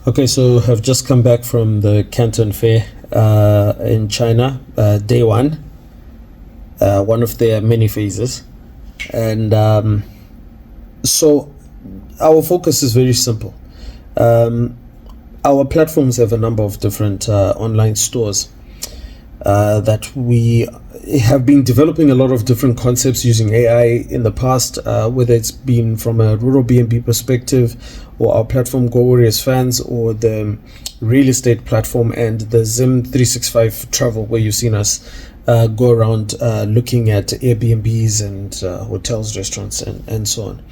Okay, so I've just come back from the Canton Fair in China, day one of their many phases. And so our focus is very simple. Our platforms have a number of different online stores that we have been developing a lot of different concepts using AI in the past, whether it's been from a rural BNB perspective, or our platform Go Warriors Fans, or the real estate platform, and the Zim 365 travel, where you've seen us go around looking at Airbnbs and hotels, restaurants, and so on.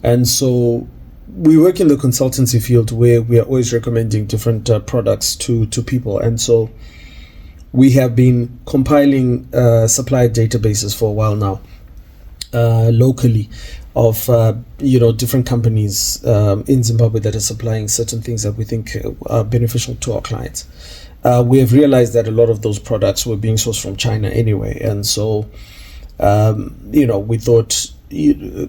And so we work in the consultancy field where we are always recommending different products to people. And so we have been compiling supplier databases for a while now, locally, of different companies in Zimbabwe that are supplying certain things that we think are beneficial to our clients. We have realized that a lot of those products were being sourced from China anyway, and so we thought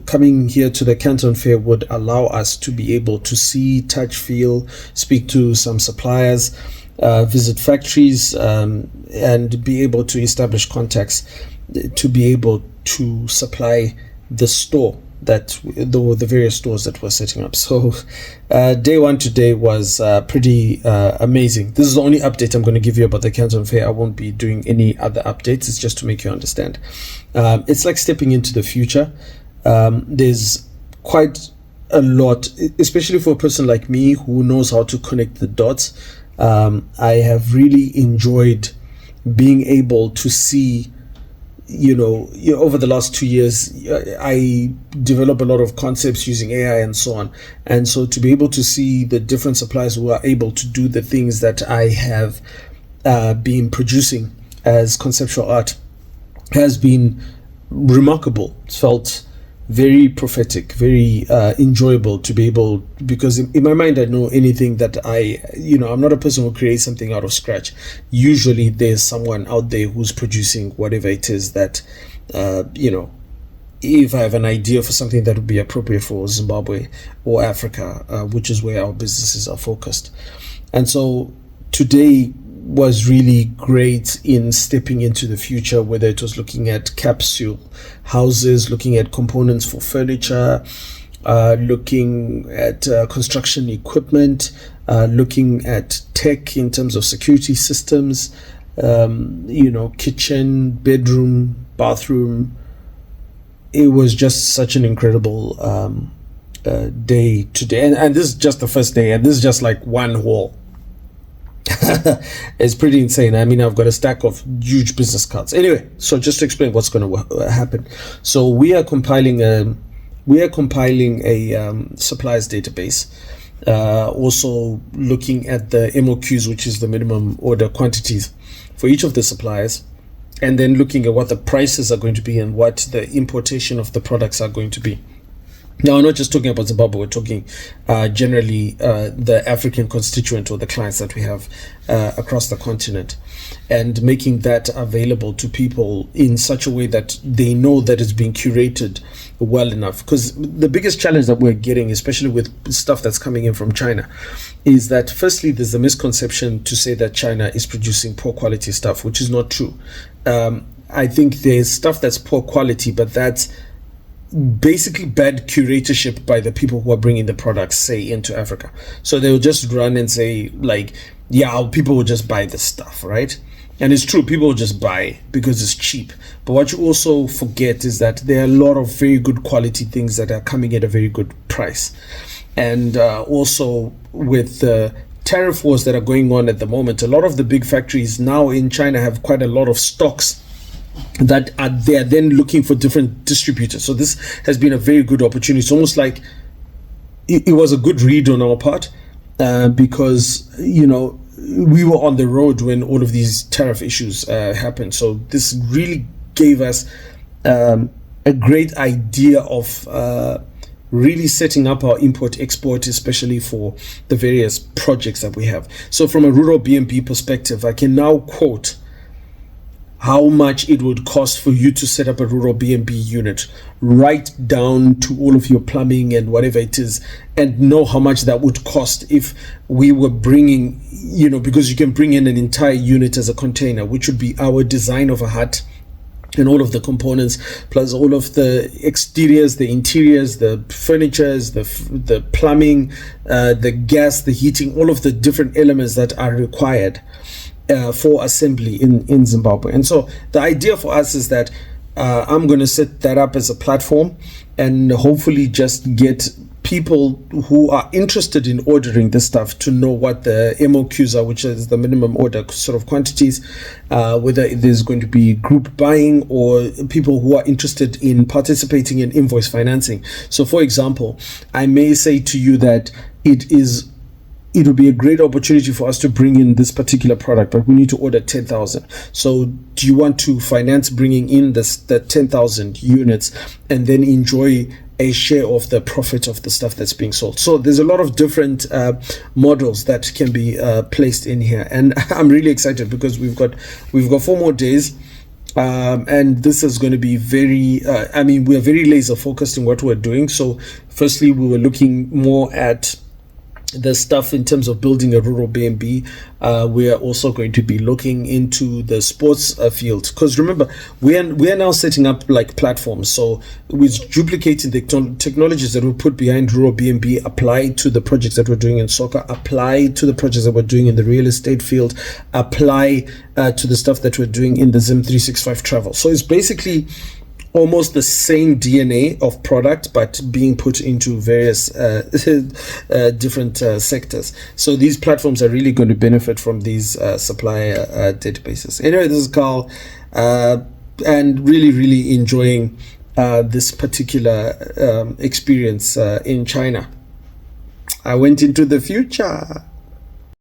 coming here to the Canton Fair would allow us to be able to see, touch, feel, speak to some suppliers, visit factories, and be able to establish contacts to be able to supply the store that the various stores that we're setting up. So day one today was pretty amazing. This is the only update I'm going to give you about the Canton Fair. I won't be doing any other updates. It's just to make you understand. It's like stepping into the future. There's quite a lot, especially for a person like me who knows how to connect the dots. I have really enjoyed being able to see, over the last 2 years, I develop a lot of concepts using AI and so on. And so to be able to see the different suppliers who are able to do the things that I have been producing as conceptual art has been remarkable. It's felt very prophetic, very enjoyable to be able, because in my mind I know anything that I'm not a person who creates something out of scratch. Usually there's someone out there who's producing whatever it is that if I have an idea for something that would be appropriate for Zimbabwe or Africa, which is where our businesses are focused. And so today was really great in stepping into the future, whether it was looking at capsule houses, looking at components for furniture, looking at construction equipment, looking at tech in terms of security systems, kitchen, bedroom, bathroom. It was just such an incredible day today. And this is just the first day, and this is just like one hall. It's pretty insane. I mean, I've got a stack of huge business cards. Anyway, so just to explain what's going to happen. So we are compiling a suppliers database, also looking at the MOQs, which is the minimum order quantities for each of the suppliers, and then looking at what the prices are going to be and what the importation of the products are going to be. Now, I'm not just talking about Zimbabwe, we're talking generally the African constituent, or the clients that we have across the continent, and making that available to people in such a way that they know that it's being curated well enough. Because the biggest challenge that we're getting, especially with stuff that's coming in from China, is that firstly, there's a misconception to say that China is producing poor quality stuff, which is not true. I think there's stuff that's poor quality, but that's basically bad curatorship by the people who are bringing the products, say, into Africa. So they will just run and say, like, yeah, people will just buy this stuff, right? And it's true, people will just buy because it's cheap. But what you also forget is that there are a lot of very good quality things that are coming at a very good price. And also with the tariff wars that are going on at the moment, a lot of the big factories now in China have quite a lot of stocks that they are then looking for different distributors. So this has been a very good opportunity. It's almost like it was a good read on our part, because we were on the road when all of these tariff issues happened. So this really gave us a great idea of really setting up our import-export, especially for the various projects that we have. So from a rural BNB perspective, I can now quote how much it would cost for you to set up a rural B&B unit, right down to all of your plumbing and whatever it is, and know how much that would cost if we were bringing, because you can bring in an entire unit as a container, which would be our design of a hut and all of the components, plus all of the exteriors, the interiors, the furnitures, the plumbing, the gas, the heating, all of the different elements that are required for assembly in Zimbabwe. And so the idea for us is that I'm going to set that up as a platform and hopefully just get people who are interested in ordering this stuff to know what the MOQs are, which is the minimum order sort of quantities, whether there's going to be group buying or people who are interested in participating in invoice financing. So for example, I may say to you that it will be a great opportunity for us to bring in this particular product, but we need to order 10,000. So do you want to finance bringing in the 10,000 units and then enjoy a share of the profit of the stuff that's being sold? So there's a lot of different models that can be placed in here, and I'm really excited because we've got 4 more days. And this is going to be very, we are very laser focused in what we're doing. So firstly, we were looking more at the stuff in terms of building a rural B&B. We are also going to be looking into the sports field, because remember, we are now setting up like platforms. So with duplicating the technologies that we put behind rural B&B, apply to the projects that we're doing in soccer, apply to the projects that we're doing in the real estate field, apply to the stuff that we're doing in the Zim 365 travel. So it's basically almost the same DNA of product, but being put into various different sectors. So these platforms are really going to benefit from these supplier databases. Anyway, this is Carl, and really enjoying this particular experience in China. I went into the future.